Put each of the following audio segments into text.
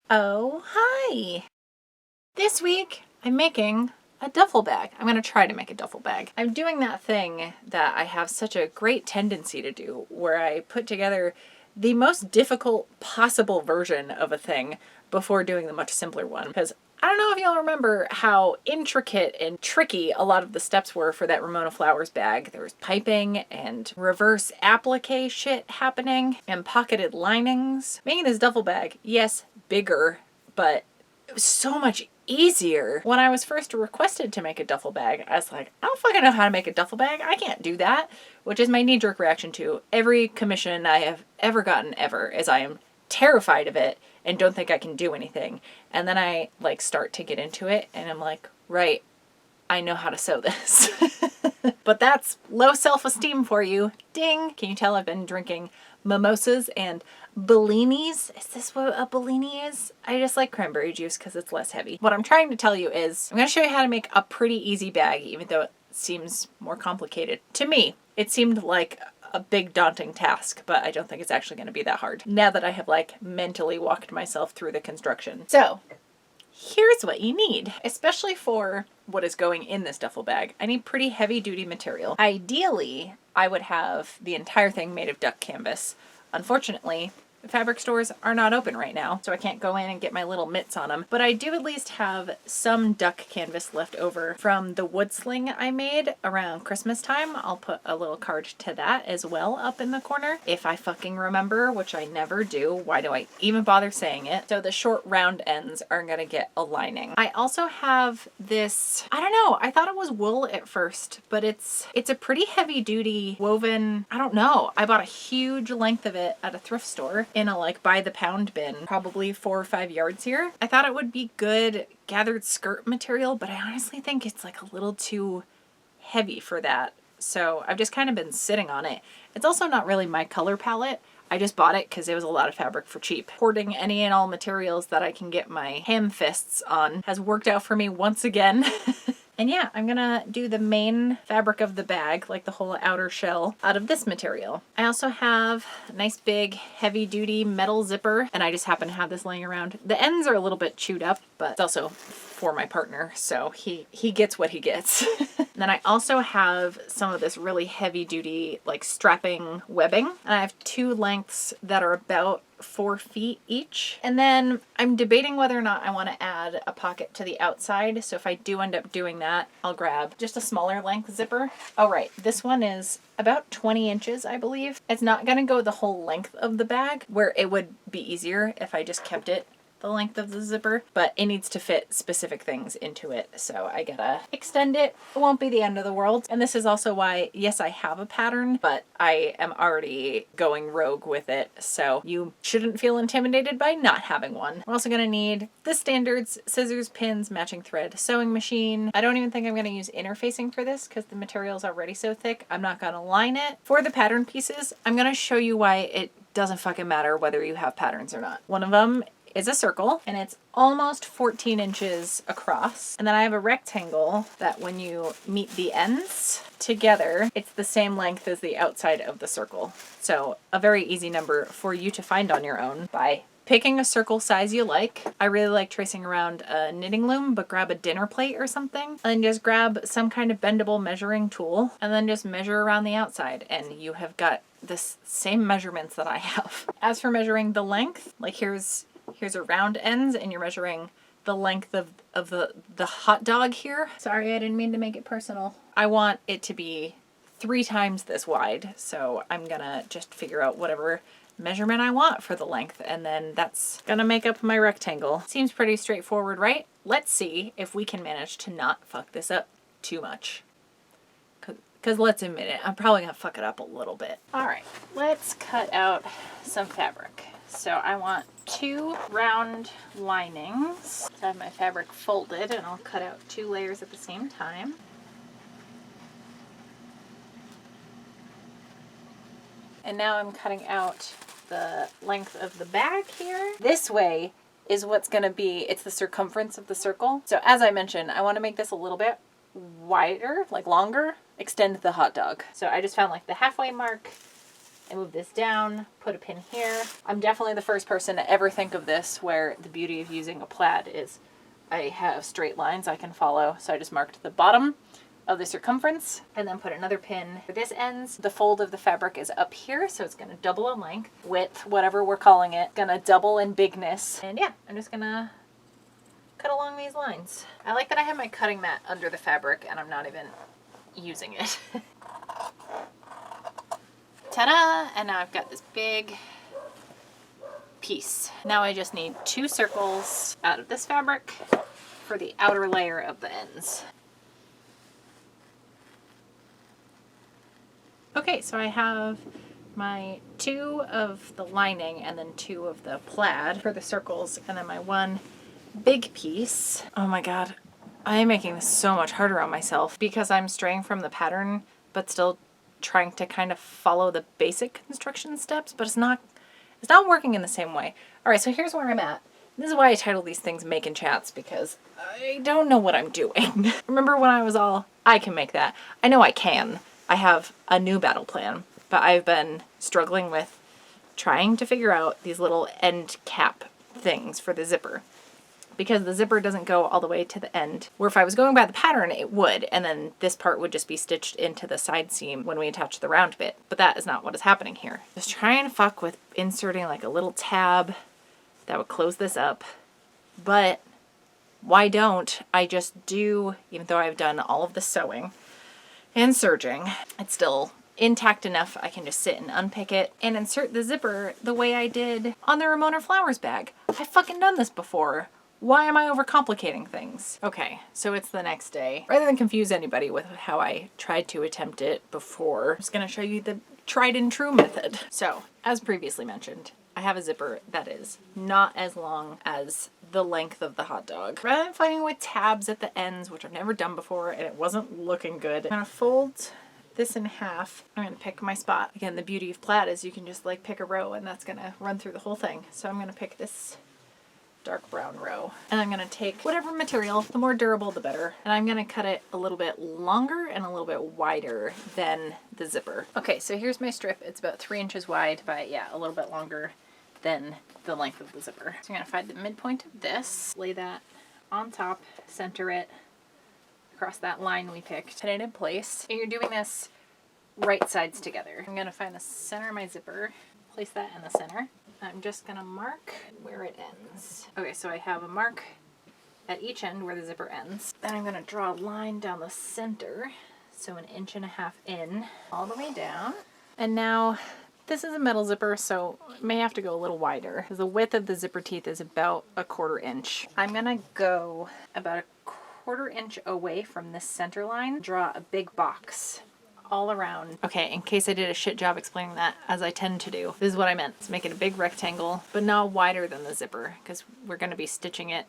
Oh, hi! This week I'm making a duffel bag. I'm going to try to make a duffel bag. I'm doing that thing that I have such a great tendency to do where I put together the most difficult possible version of a thing before doing the much simpler one. Because I don't know if y'all remember how intricate and tricky a lot of the steps were for that Ramona Flowers bag. There was piping and reverse applique shit happening and pocketed linings. Making this duffel bag, yes, bigger, but it was so much easier. When I was first requested to make a duffel bag, I was like, I don't fucking know how to make a duffel bag. I can't do that. Which is my knee-jerk reaction to every commission I have ever gotten ever, as I am terrified of it and don't think I can do anything. And then I start to get into it and I'm like, right, I know how to sew this. But that's low self-esteem for you. Ding! Can you tell I've been drinking mimosas and bellinis? Is this what a bellini is? I just like cranberry juice because it's less heavy. What I'm trying to tell you is I'm going to show you how to make a pretty easy bag, even though it seems more complicated. To me, it seemed like a big daunting task, but I don't think it's actually going to be that hard now that I have mentally walked myself through the construction. So here's what you need, especially for what is going in this duffel bag. I need pretty heavy duty material. Ideally, I would have the entire thing made of duck canvas. Unfortunately, the fabric stores are not open right now, so I can't go in and get my little mitts on them. But I do at least have some duck canvas left over from the woodsling I made around Christmas time. I'll put a little card to that as well up in the corner, if I fucking remember, which I never do. Why do I even bother saying it? So the short round ends are gonna get a lining. I also have this, I don't know, I thought it was wool at first, but it's a pretty heavy duty woven, I don't know. I bought a huge length of it at a thrift store in a by the pound bin, probably 4 or 5 yards here. I thought it would be good gathered skirt material, but I honestly think it's a little too heavy for that. So I've just kind of been sitting on it. It's also not really my color palette. I just bought it because it was a lot of fabric for cheap. Hoarding any and all materials that I can get my ham fists on has worked out for me once again. And yeah, I'm gonna do the main fabric of the bag, the whole outer shell, out of this material. I also have a nice big heavy duty metal zipper, and I just happen to have this laying around. The ends are a little bit chewed up, but it's also for my partner, so he gets what he gets. Then I also have some of this really heavy duty strapping webbing, and I have 2 lengths that are about 4 feet each. And then I'm debating whether or not I want to add a pocket to the outside. So if I do end up doing that, I'll grab just a smaller length zipper. Oh right, this one is about 20 inches, I believe. It's not going to go the whole length of the bag, where it would be easier if I just kept it the length of the zipper, but it needs to fit specific things into it, so I gotta extend it. It won't be the end of the world. And this is also why, yes, I have a pattern, but I am already going rogue with it, so you shouldn't feel intimidated by not having one. We're also gonna need the standards: scissors, pins, matching thread, sewing machine. I don't even think I'm gonna use interfacing for this because the material is already so thick. I'm not gonna line it. For the pattern pieces, I'm gonna show you why it doesn't fucking matter whether you have patterns or not. One of them is a circle, and it's almost 14 inches across. And then I have a rectangle that when you meet the ends together, it's the same length as the outside of the circle. So a very easy number for you to find on your own by picking a circle size you like. I really like tracing around a knitting loom, but grab a dinner plate or something, and then just grab some kind of bendable measuring tool, and then just measure around the outside, and you have got the same measurements that I have. As for measuring the length, here's a round ends, and you're measuring the length of the hot dog here. Sorry, I didn't mean to make it personal. I want it to be 3 times this wide, so I'm gonna just figure out whatever measurement I want for the length, and then that's gonna make up my rectangle. Seems pretty straightforward, right? Let's see if we can manage to not fuck this up too much. Because let's admit it, I'm probably gonna fuck it up a little bit. All right, let's cut out some fabric. So I want 2 round linings. So I have my fabric folded, and I'll cut out 2 layers at the same time. And now I'm cutting out the length of the bag here. This way is what's gonna be, it's the circumference of the circle. So as I mentioned, I wanna make this a little bit wider, longer, extend the hot dog. So I just found the halfway mark, I move this down, put a pin here. I'm definitely the first person to ever think of this, where the beauty of using a plaid is I have straight lines I can follow. So I just marked the bottom of the circumference and then put another pin where this ends. The fold of the fabric is up here, so it's gonna double in length, width, whatever we're calling it, gonna double in bigness. And yeah, I'm just gonna cut along these lines. I like that I have my cutting mat under the fabric and I'm not even using it. Ta-da! And now I've got this big piece. Now I just need 2 circles out of this fabric for the outer layer of the ends. Okay, so I have my 2 of the lining and then 2 of the plaid for the circles, and then my 1 big piece. Oh my god, I am making this so much harder on myself because I'm straying from the pattern but still trying to kind of follow the basic construction steps, but it's not working in the same way. All right, so here's where I'm at. This is why I title these things Making Chats, because I don't know what I'm doing. Remember when I was all, I can make that. I know I can. I have a new battle plan, but I've been struggling with trying to figure out these little end cap things for the zipper, because the zipper doesn't go all the way to the end, where if I was going by the pattern it would, and then this part would just be stitched into the side seam when we attach the round bit, but that is not what is happening here. Just trying to fuck with inserting like a little tab that would close this up, but why don't I just do, even though I've done all of the sewing and serging, it's still intact enough I can just sit and unpick it and insert the zipper the way I did on the Ramona Flowers bag. I've fucking done this before. Why am I overcomplicating things? Okay, so it's the next day. Rather than confuse anybody with how I tried to attempt it before, I'm just gonna show you the tried and true method. So, as previously mentioned, I have a zipper that is not as long as the length of the hot dog. Rather than fighting with tabs at the ends, which I've never done before and it wasn't looking good, I'm gonna fold this in half. I'm gonna pick my spot. Again, the beauty of plaid is you can just like pick a row and that's gonna run through the whole thing. So I'm gonna pick this dark brown row. And I'm gonna take whatever material, the more durable the better. And I'm gonna cut it a little bit longer and a little bit wider than the zipper. Okay, so here's my strip. It's about 3 inches wide by, yeah, a little bit longer than the length of the zipper. So I'm gonna find the midpoint of this, lay that on top, center it across that line we picked, put it in place. And you're doing this right sides together. I'm gonna find the center of my zipper, place that in the center. I'm just gonna mark where it ends. Okay, so I have a mark at each end where the zipper ends. Then I'm gonna draw a line down the center, so 1.5 inches in, all the way down. And now, this is a metal zipper, so it may have to go a little wider. The width of the zipper teeth is about 1/4 inch. I'm gonna go about 1/4 inch away from this center line, draw a big box all around. Okay, in case I did a shit job explaining that, as I tend to do, this is what I meant. Let's make it a big rectangle, but not wider than the zipper, because we're gonna be stitching it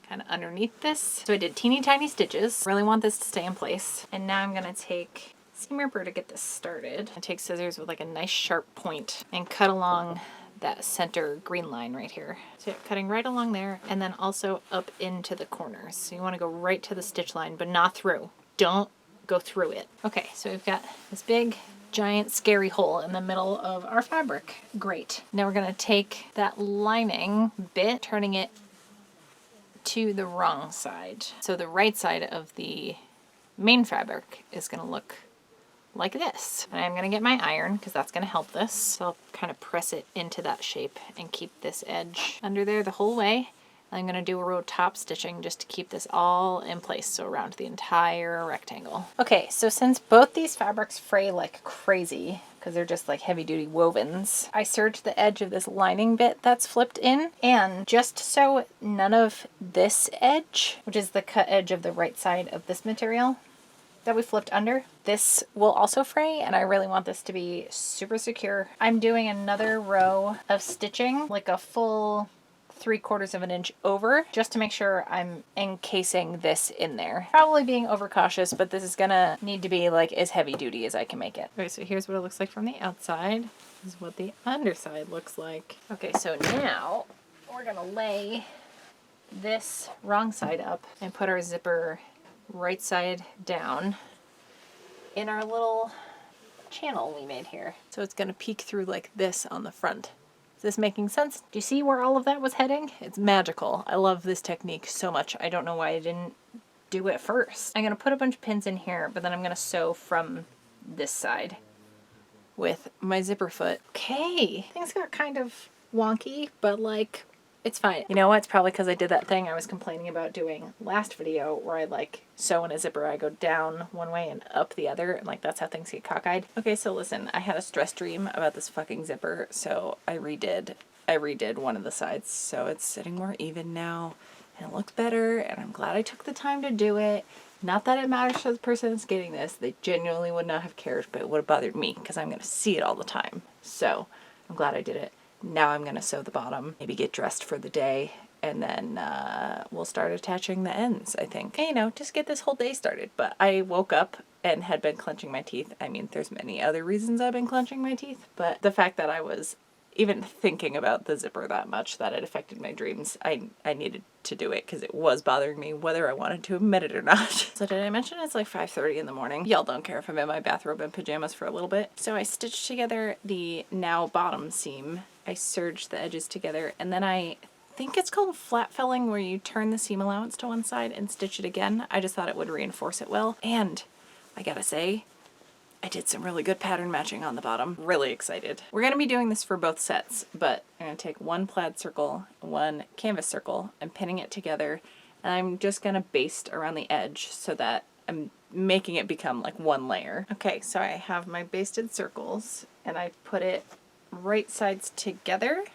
kind of underneath this. So I did teeny tiny stitches. Really want this to stay in place. And now I'm gonna take seam ripper to get this started. I take scissors with like a nice sharp point and cut along that center green line right here. So cutting right along there and then also up into the corners. So you wanna go right to the stitch line, but not through. Don't go through it. Okay, so we've got this big giant scary hole in the middle of our fabric. Great. Now we're gonna take that lining bit, turning it to the wrong side. So the right side of the main fabric is gonna look like this. And I'm gonna get my iron because that's gonna help this. So I'll kind of press it into that shape and keep this edge under there the whole way. I'm gonna do a row of top stitching just to keep this all in place, so around the entire rectangle. Okay, so since both these fabrics fray like crazy, because they're just like heavy duty wovens, I serged the edge of this lining bit that's flipped in, and just so none of this edge, which is the cut edge of the right side of this material that we flipped under, this will also fray, and I really want this to be super secure. I'm doing another row of stitching, like a full 3/4 inch over, just to make sure I'm encasing this in there. Probably being overcautious, but this is gonna need to be like as heavy duty as I can make it. Okay, so here's what it looks like from the outside. This is what the underside looks like. Okay, so now we're gonna lay this wrong side up and put our zipper right side down in our little channel we made here. So it's gonna peek through like this on the front. Is this making sense? Do you see where all of that was heading? It's magical. I love this technique so much. I don't know why I didn't do it first. I'm gonna put a bunch of pins in here, but then I'm gonna sew from this side with my zipper foot. Okay, things got kind of wonky, but like, it's fine. You know what? It's probably because I did that thing I was complaining about doing last video where I like sew in a zipper. I go down one way and up the other, and like that's how things get cockeyed. Okay, so listen, I had a stress dream about this fucking zipper, so I redid one of the sides, so it's sitting more even now, and it looks better, and I'm glad I took the time to do it. Not that it matters to the person that's getting this. They genuinely would not have cared, but it would have bothered me because I'm going to see it all the time. So I'm glad I did it. Now I'm going to sew the bottom, maybe get dressed for the day, and then we'll start attaching the ends, I think. And, you know, just get this whole day started. But I woke up and had been clenching my teeth. I mean, there's many other reasons I've been clenching my teeth, but the fact that I was even thinking about the zipper that much that it affected my dreams, I needed to do it because it was bothering me whether I wanted to admit it or not. So did I mention it's like 5:30 in the morning? Y'all don't care if I'm in my bathrobe and pajamas for a little bit. So I stitched together the now bottom seam. I serged the edges together, and then I think it's called flat felling, where you turn the seam allowance to one side and stitch it again. I just thought it would reinforce it well. And I gotta say, I did some really good pattern matching on the bottom. Really excited. We're gonna be doing this for both sets, but I'm gonna take one plaid circle, one canvas circle, and pinning it together, and I'm just gonna baste around the edge so that I'm making it become like one layer. Okay, so I have my basted circles, and I put it right sides together.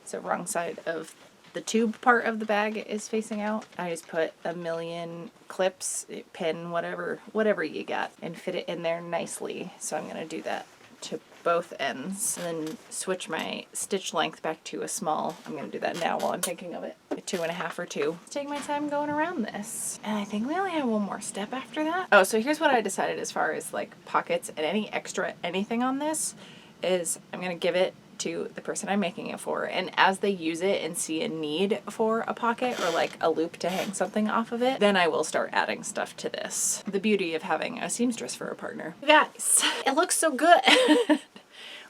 So wrong side of the tube part of the bag is facing out. I just put a million clips, pin, whatever you got, and fit it in there nicely. So I'm gonna do that to both ends, and then switch my stitch length back to a small. I'm gonna do that now while I'm thinking of it. A 2.5 or 2. Take my time going around this. And I think we only have one more step after that. Oh, so here's what I decided as far as like pockets and any extra anything on this is I'm gonna give it to the person I'm making it for, and as they use it and see a need for a pocket or like a loop to hang something off of it, then I will start adding stuff to this. The beauty of having a seamstress for a partner. You guys, it looks so good.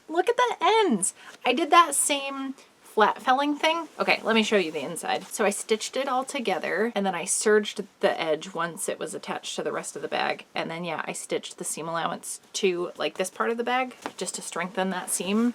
Look at the ends. I did that same flat felling thing. Okay, let me show you the inside. So I stitched it all together, and then I serged the edge once it was attached to the rest of the bag, and then yeah, I stitched the seam allowance to like this part of the bag just to strengthen that seam.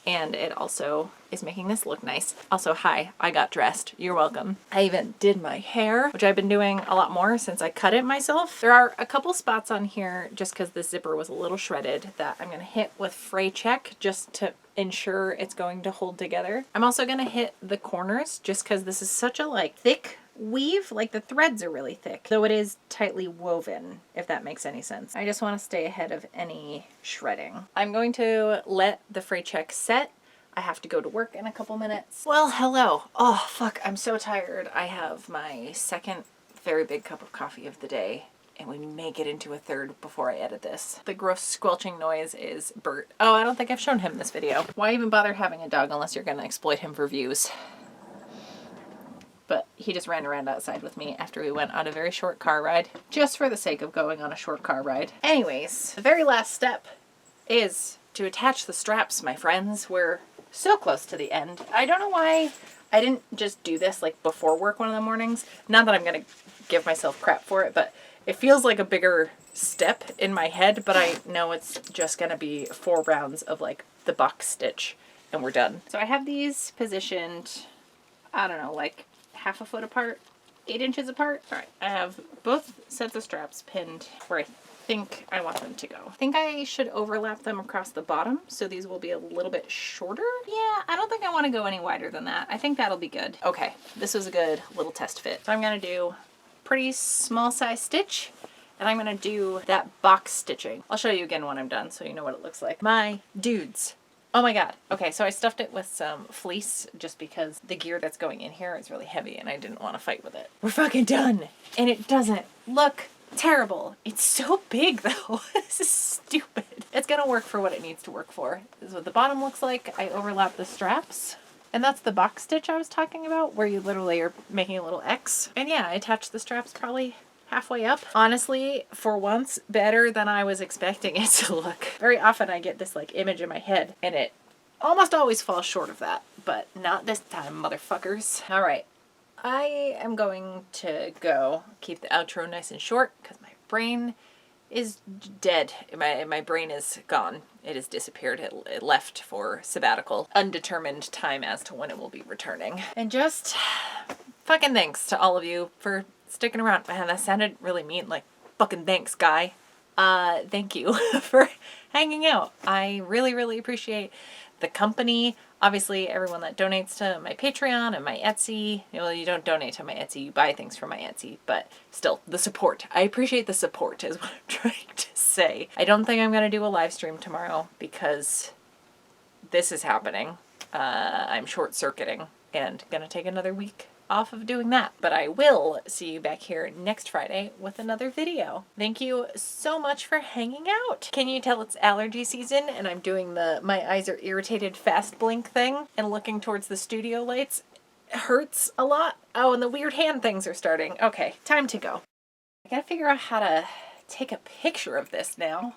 And it also is making this look nice. Also, hi, I got dressed. You're welcome. I even did my hair, which I've been doing a lot more since I cut it myself. There are a couple spots on here, just because the zipper was a little shredded, that I'm gonna hit with fray check just to ensure it's going to hold together. I'm also gonna hit the corners just because this is such a like thick weave, like the threads are really thick, though it is tightly woven, if that makes any sense. I just want to stay ahead of any shredding. I'm going to let the fray check set. I have to go to work in a couple minutes. Well, hello. Oh, fuck, I'm so tired. I have my second very big cup of coffee of the day, and we may get into a third before I edit this. The gross squelching noise is Bert. Oh, I don't think I've shown him this video. Why even bother having a dog unless you're gonna exploit him for views? But he just ran around outside with me after we went on a very short car ride, just for the sake of going on a short car ride. Anyways, the very last step is to attach the straps, my friends. We're so close to the end. I don't know why I didn't just do this like before work one of the mornings. Not that I'm gonna give myself crap for it, but it feels like a bigger step in my head, but I know it's just gonna be 4 rounds of like the box stitch and we're done. So I have these positioned, I don't know, like half a foot apart, 8 inches apart. All right, I have both sets of straps pinned where I think I want them to go. I think I should overlap them across the bottom, so these will be a little bit shorter. Yeah, I don't think I want to go any wider than that. I think that'll be good. Okay, this was a good little test fit. So I'm gonna do pretty small size stitch, and I'm gonna do that box stitching. I'll show you again when I'm done so you know what it looks like. My dudes. Oh my god. Okay, so I stuffed it with some fleece just because the gear that's going in here is really heavy and I didn't want to fight with it. We're fucking done! And it doesn't look terrible. It's so big though. This is stupid. It's gonna work for what it needs to work for. This is what the bottom looks like. I overlap the straps. And that's the box stitch I was talking about, where you literally are making a little X. And yeah, I attached the straps probably halfway up. Honestly, for once, better than I was expecting it to look. Very often I get this like image in my head and it almost always falls short of that, but not this time, motherfuckers. All right, I am going to go keep the outro nice and short because my brain is dead. My brain is gone. It has disappeared. It left for sabbatical. Undetermined time as to when it will be returning. And just fucking thanks to all of you for sticking around. Man, that sounded really mean. Like, fucking thanks, guy. Thank you for hanging out. I really, really appreciate the company. Obviously, everyone that donates to my Patreon and my Etsy. Well, you don't donate to my Etsy, you buy things from my Etsy, but still, the support. I appreciate the support is what I'm trying to say. I don't think I'm going to do a live stream tomorrow because this is happening. I'm short-circuiting and going to take another week off of doing that. But I will see you back here next Friday with another video. Thank you so much for hanging out. Can you tell it's allergy season and I'm doing the my eyes are irritated fast blink thing and looking towards the studio lights? It hurts a lot. Oh, and the weird hand things are starting. Okay, time to go. I gotta figure out how to take a picture of this now.